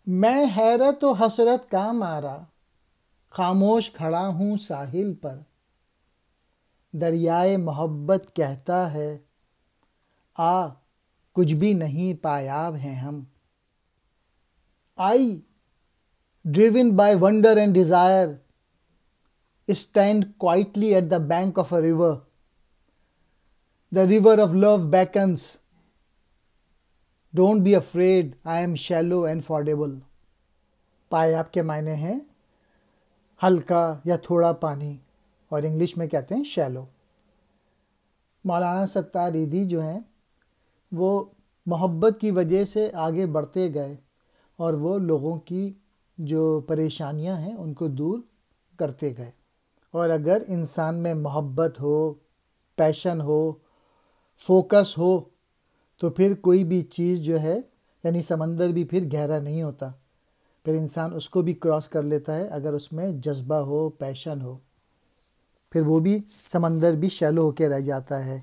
میں حیرت و حسرت کا مارا خاموش کھڑا ہوں ساحل پر، دریائے محبت کہتا ہے آ کچھ بھی نہیں پایاب ہیں ہم۔ آئی driven by wonder and desire stand quietly at the bank of a river. The river of love beckons. Don't be afraid, I am shallow and fordable. پایاب کے معنی ہیں ہلکا یا تھوڑا پانی، اور انگلش میں کہتے ہیں شیلو۔ مولانا ستار ایدھی جو ہیں وہ محبت کی وجہ سے آگے بڑھتے گئے اور وہ لوگوں کی جو پریشانیاں ہیں ان کو دور کرتے گئے۔ اور اگر انسان میں محبت ہو، پیشن ہو، فوکس ہو تو پھر کوئی بھی چیز جو ہے یعنی سمندر بھی پھر گہرا نہیں ہوتا، پھر انسان اس کو بھی کراس کر لیتا ہے اگر اس میں جذبہ ہو، پیشن ہو، پھر وہ بھی سمندر بھی شیلو ہو کے رہ جاتا ہے۔